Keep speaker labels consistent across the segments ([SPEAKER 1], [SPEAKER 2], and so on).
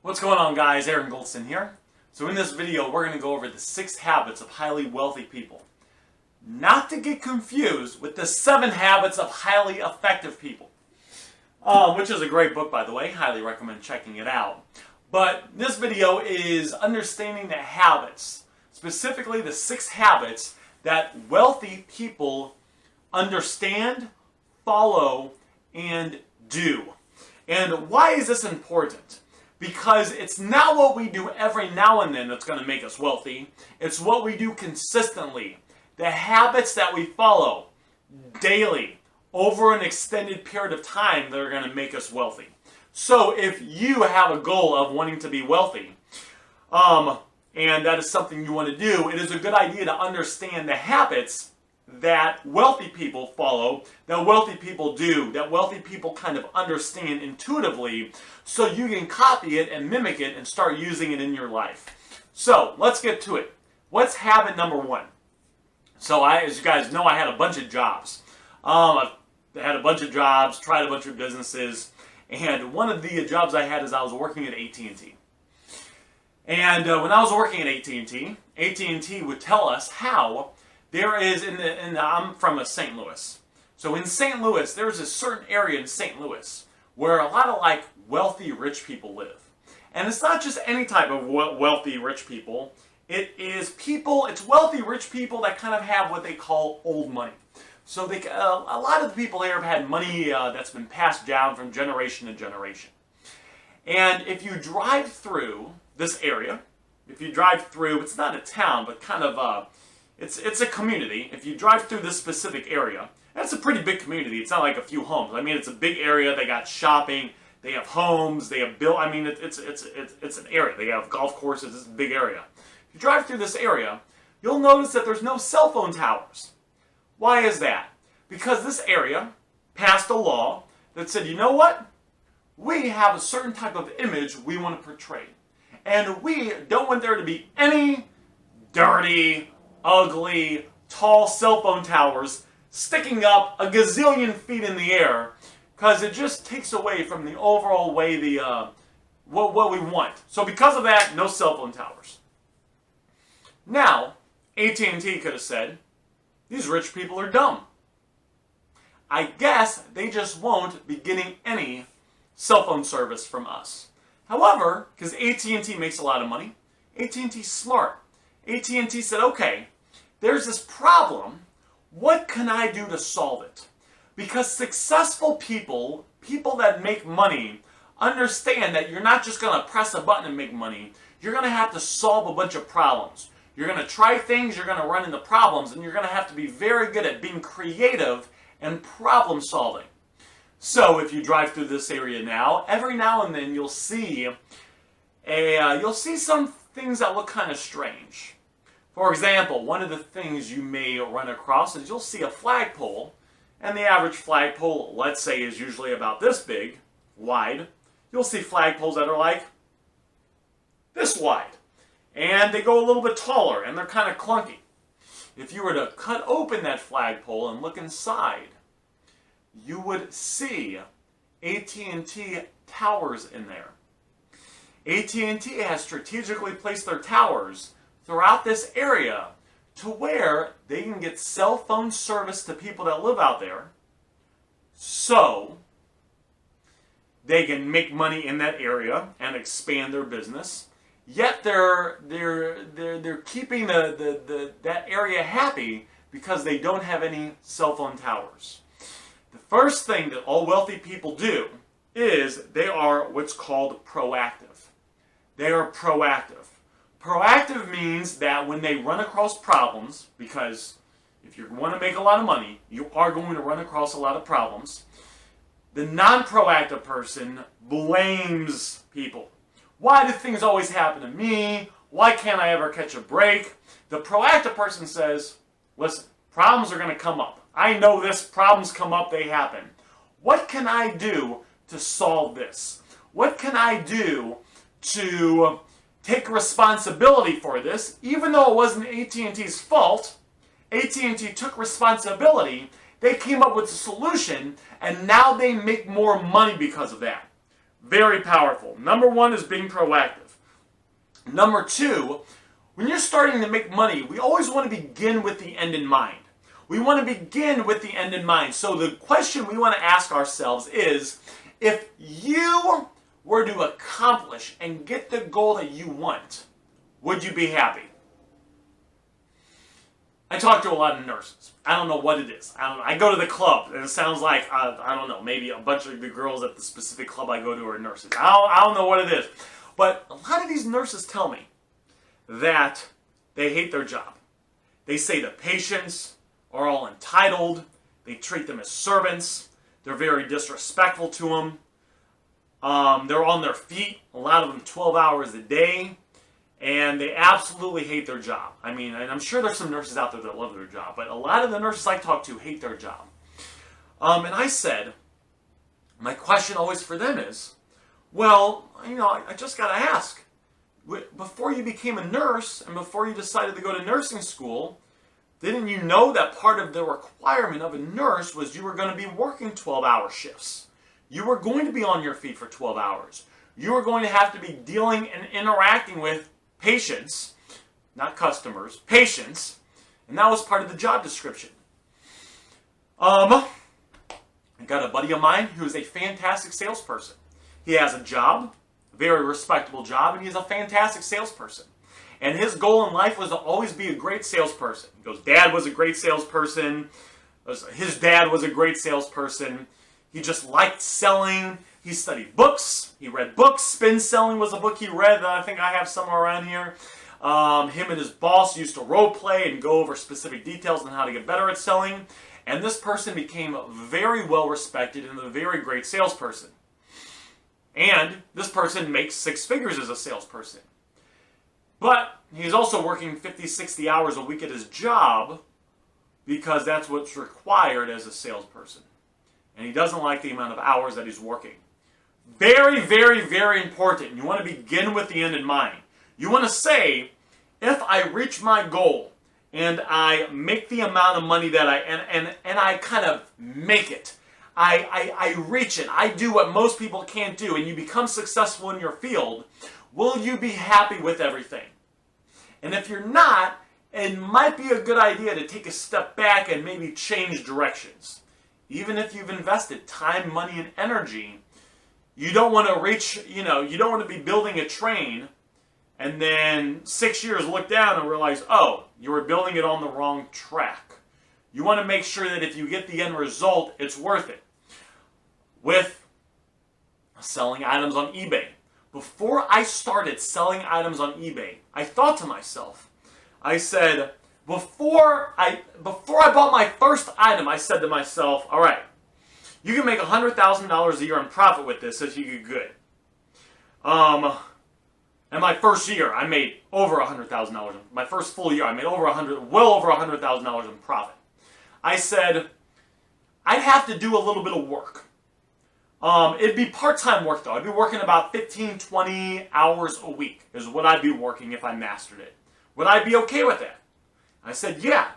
[SPEAKER 1] What's going on, guys? Aaron Goldsten here. So in this video, we're going to go over the 6 habits of highly wealthy people. Not to get confused with the 7 habits of highly effective people. Which is a great book, by the way. Highly recommend checking it out. But this video is understanding the habits. Specifically, the 6 habits that wealthy people understand, follow, and do. And why is this important? Because it's not what we do every now and then that's going to make us wealthy. It's what we do consistently. The habits that we follow daily over an extended period of time that are going to make us wealthy. So if you have a goal of wanting to be wealthy, and that is something you want to do, it is a good idea to understand the habits that wealthy people follow, that wealthy people do, that wealthy people kind of understand intuitively, so you can copy it and mimic it and start using it in your life. So, let's get to it. What's habit number 1? So, as you guys know, I had a bunch of jobs. I had a bunch of jobs, tried a bunch of businesses, and one of the jobs I had is I was working at AT&T. And when I was working at AT&T would tell us how there is, I'm from St. Louis. So in St. Louis, there's a certain area in St. Louis where a lot of wealthy rich people live. And it's not just any type of wealthy rich people. It's wealthy rich people that kind of have what they call old money. So a lot of the people here have had money that's been passed down from generation to generation. And if you drive through this area, it's not a town, but kind of it's a community. If you drive through this specific area, that's a pretty big community. It's not like a few homes. I mean, it's a big area. They got shopping. They have homes. They have it's an area. They have golf courses. It's a big area. If you drive through this area, you'll notice that there's no cell phone towers. Why is that? Because this area passed a law that said, you know what? We have a certain type of image we want to portray. And we don't want there to be any dirty, ugly, tall cell phone towers sticking up a gazillion feet in the air, because it just takes away from the overall way what we want. So because of that, no cell phone towers. Now, AT&T could have said, these rich people are dumb. I guess they just won't be getting any cell phone service from us. However, because AT&T makes a lot of money, AT&T's smart. AT&T said, okay, there's this problem. What can I do to solve it? Because successful people that make money, understand that you're not just going to press a button and make money. You're going to have to solve a bunch of problems. You're going to try things, you're going to run into problems, and you're going to have to be very good at being creative and problem solving. So if you drive through this area now, every now and then you'll see some things that look kind of strange. For example, one of the things you may run across is you'll see a flagpole, and the average flagpole, let's say, is usually about this big, wide. You'll see flagpoles that are like this wide, and they go a little bit taller, and they're kind of clunky. If you were to cut open that flagpole and look inside, you would see AT&T towers in there. AT&T has strategically placed their towers throughout this area to where they can get cell phone service to people that live out there, so they can make money in that area and expand their business. Yet they're keeping that area happy because they don't have any cell phone towers. The first thing that all wealthy people do is they are what's called proactive. They are proactive. Proactive means that when they run across problems, because if you want to make a lot of money, you are going to run across a lot of problems, the non-proactive person blames people. Why do things always happen to me? Why can't I ever catch a break? The proactive person says, listen, problems are going to come up. I know this. Problems come up. They happen. What can I do to solve this? What can I do to take responsibility for this? Even though it wasn't AT&T's fault, AT&T took responsibility. They came up with a solution, and now they make more money because of that. Very powerful. Number one is being proactive. Number two, when you're starting to make money, we always want to begin with the end in mind. We want to begin with the end in mind. So the question we want to ask ourselves is, if you were to accomplish and get the goal that you want, would you be happy? I talk to a lot of nurses. I don't know what it is. I go to the club, and it sounds like, I don't know, maybe a bunch of the girls at the specific club I go to are nurses. I don't know what it is. But a lot of these nurses tell me that they hate their job. They say the patients are all entitled. They treat them as servants. They're very disrespectful to them. They're on their feet, a lot of them 12 hours a day. And they absolutely hate their job. I mean, and I'm sure there's some nurses out there that love their job, but a lot of the nurses I talk to hate their job. And I said, my question always for them is, well, I just got to ask, before you became a nurse and before you decided to go to nursing school, didn't you know that part of the requirement of a nurse was you were going to be working 12-hour shifts? You were going to be on your feet for 12 hours. You were going to have to be dealing and interacting with patients, not customers, patients, and that was part of the job description. I got a buddy of mine who is a fantastic salesperson. He has a job, a very respectable job, and he's a fantastic salesperson. And his goal in life was to always be a great salesperson. He goes, Dad was a great salesperson. His dad was a great salesperson. He just liked selling. He studied books. He read books. Spin Selling was a book he read that I think I have somewhere around here. Him and his boss used to role play and go over specific details on how to get better at selling. And this person became very well respected and a very great salesperson. And this person makes 6 figures as a salesperson. But he's also working 50, 60 hours a week at his job because that's what's required as a salesperson. And he doesn't like the amount of hours that he's working. Very, very, very important. You want to begin with the end in mind. You want to say, if I reach my goal and I make the amount of money that and I kind of make it, I reach it, I do what most people can't do, and you become successful in your field, will you be happy with everything? And if you're not, it might be a good idea to take a step back and maybe change directions. Even if you've invested time, money, and energy, you don't want to reach, you don't want to be building a train and then 6 years look down and realize, oh, you were building it on the wrong track. You want to make sure that if you get the end result, it's worth it. With selling items on eBay. Before I started selling items on eBay, I thought to myself, I said, before I bought my first item, I said to myself, all right, you can make $100,000 a year in profit with this if you get good. And my first year, I made over $100,000. My first full year, I made well over $100,000 in profit. I said, I'd have to do a little bit of work. It'd be part-time work, though. I'd be working about 15, 20 hours a week is what I'd be working if I mastered it. Would I be okay with that? I said, yeah.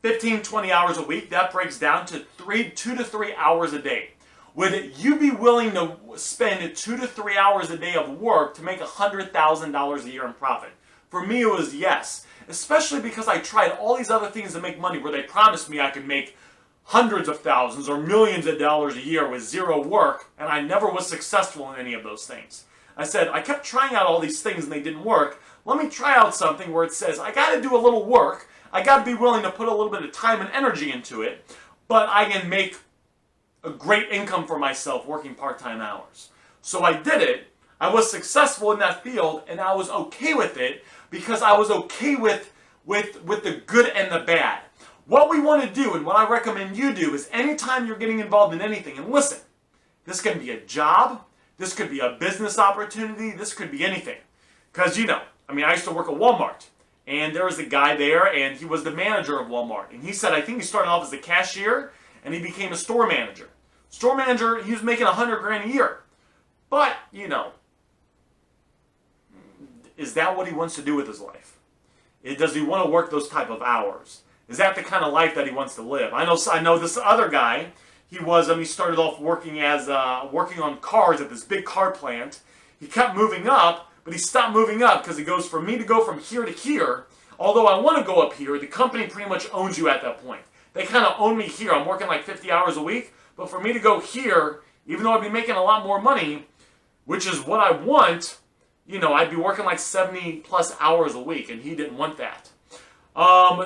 [SPEAKER 1] 15, 20 hours a week, that breaks down to 2 to 3 hours a day. Would you be willing to spend 2 to 3 hours a day of work to make $100,000 a year in profit? For me, it was yes. Especially because I tried all these other things to make money where they promised me I could make hundreds of thousands or millions of dollars a year with zero work, and I never was successful in any of those things. I said, I kept trying out all these things and they didn't work. Let me try out something where it says, I got to do a little work, I got to be willing to put a little bit of time and energy into it, but I can make a great income for myself working part-time hours. So I did it. I was successful in that field, and I was okay with it because I was okay with the good and the bad. What we want to do, and what I recommend you do, is anytime you're getting involved in anything, and listen, this can be a job, this could be a business opportunity, this could be anything. Because, I used to work at Walmart, and there was a guy there, and he was the manager of Walmart. And he said, I think he started off as a cashier, and he became a store manager. Store manager, he was making $100,000 a year. But, is that what he wants to do with his life? Does he want to work those type of hours? Is that the kind of life that he wants to live? I know this other guy, He started off working on cars at this big car plant. He kept moving up, but he stopped moving up because he goes, for me to go from here to here, although I want to go up here, the company pretty much owns you at that point. They kind of own me here. I'm working like 50 hours a week, but for me to go here, even though I'd be making a lot more money, which is what I want, I'd be working like 70 plus hours a week, and he didn't want that.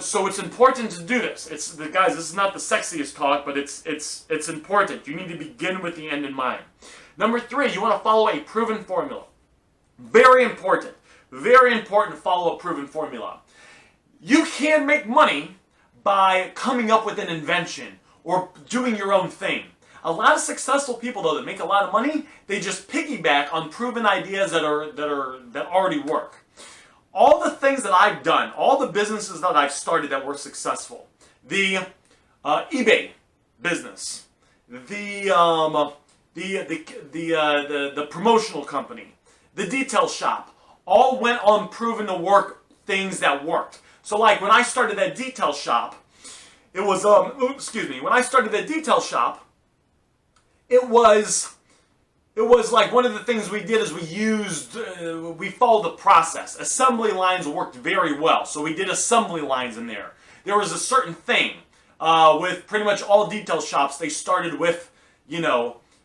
[SPEAKER 1] So it's important to do this. Guys, this is not the sexiest talk, but it's important. You need to begin with the end in mind. Number 3, you want to follow a proven formula. Very important. Very important to follow a proven formula. You can make money by coming up with an invention or doing your own thing. A lot of successful people, though, that make a lot of money, they just piggyback on proven ideas that already work. All the things that I've done, all the businesses that I've started that were successful, the eBay business, the promotional company, the detail shop, all went on proven to work things that worked. So like when I started that detail shop, it was, when I started that detail shop, it was like one of the things we did is we followed the process. Assembly lines worked very well, so we did assembly lines in there. There was a certain thing with pretty much all detail shops. They started with,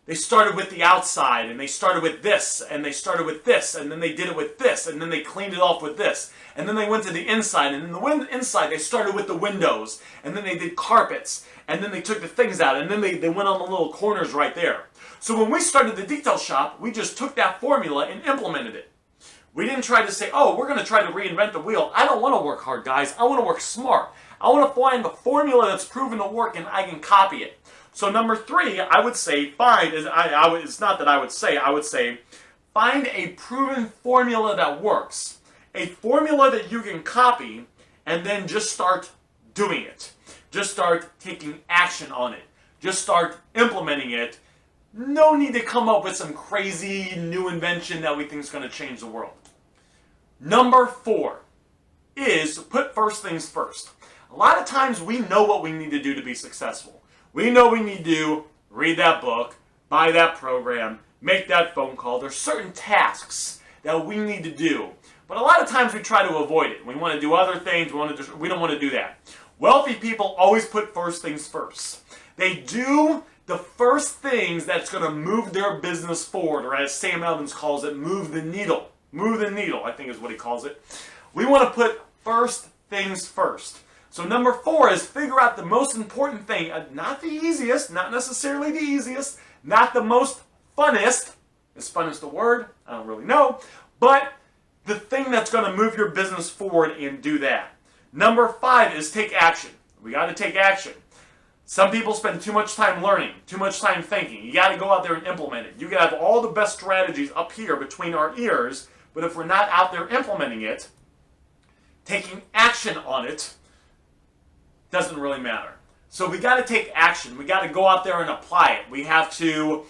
[SPEAKER 1] they started with the outside, and they started with this, and they started with this, and then they did it with this, and then they cleaned it off with this. And then they went to the inside, and in the inside they started with the windows, and then they did carpets, and then they took the things out, and then they went on the little corners right there. So when we started the detail shop, we just took that formula and implemented it. We didn't try to say, oh, we're going to try to reinvent the wheel. I don't want to work hard, guys. I want to work smart. I want to find the formula that's proven to work, and I can copy it. So number 3, I would say it's not that I would say, find a proven formula that works. A formula that you can copy, and then just start doing it. Just start taking action on it. Just start implementing it. No need to come up with some crazy new invention that we think is going to change the world. Number 4 is put first things first. A lot of times we know what we need to do to be successful. We know we need to read that book, buy that program, make that phone call. There's certain tasks that we need to do. But a lot of times we try to avoid it. We want to do other things. We don't want to do that. Wealthy people always put first things first. They do the first things that's going to move their business forward, or as Sam Evans calls it, move the needle. Move the needle, I think is what he calls it. We want to put first things first. So number 4 is figure out the most important thing. Not the easiest, not necessarily the easiest, not the most funnest. Is funnest a word? I don't really know. But the thing that's going to move your business forward, and do that. Number 5 is take action. We got to take action. Some people spend too much time learning, too much time thinking. You got to go out there and implement it. You got to have all the best strategies up here between our ears, but if we're not out there implementing it, taking action on it, doesn't really matter. So we got to take action. We got to go out there and apply it. We have to,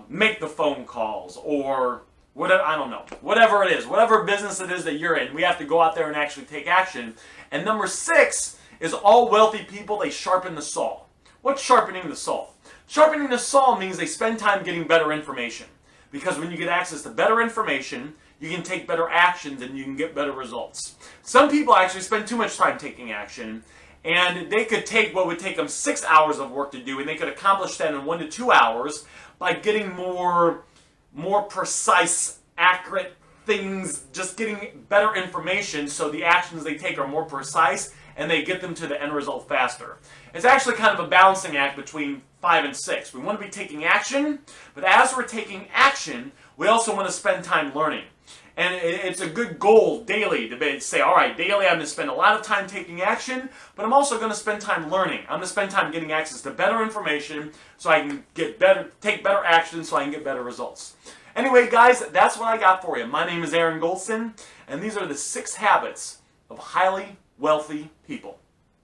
[SPEAKER 1] make the phone calls, or whatever, I don't know, whatever it is, whatever business it is that you're in, we have to go out there and actually take action. And number 6 is all wealthy people, they sharpen the saw. What's sharpening the saw? Sharpening the saw means they spend time getting better information. Because when you get access to better information, you can take better actions and you can get better results. Some people actually spend too much time taking action, and they could take what would take them 6 hours of work to do, and they could accomplish that in 1 to 2 hours by getting more precise, accurate things, just getting better information, so the actions they take are more precise and they get them to the end result faster. It's actually kind of a balancing act between 5 and 6. We want to be taking action, but as we're taking action, we also want to spend time learning. And it's a good goal daily to say, all right, daily I'm going to spend a lot of time taking action, but I'm also going to spend time learning. I'm going to spend time getting access to better information so I can take better action so I can get better results. Anyway, guys, that's what I got for you. My name is Aaron Goldsten, and these are the 6 habits of highly wealthy people.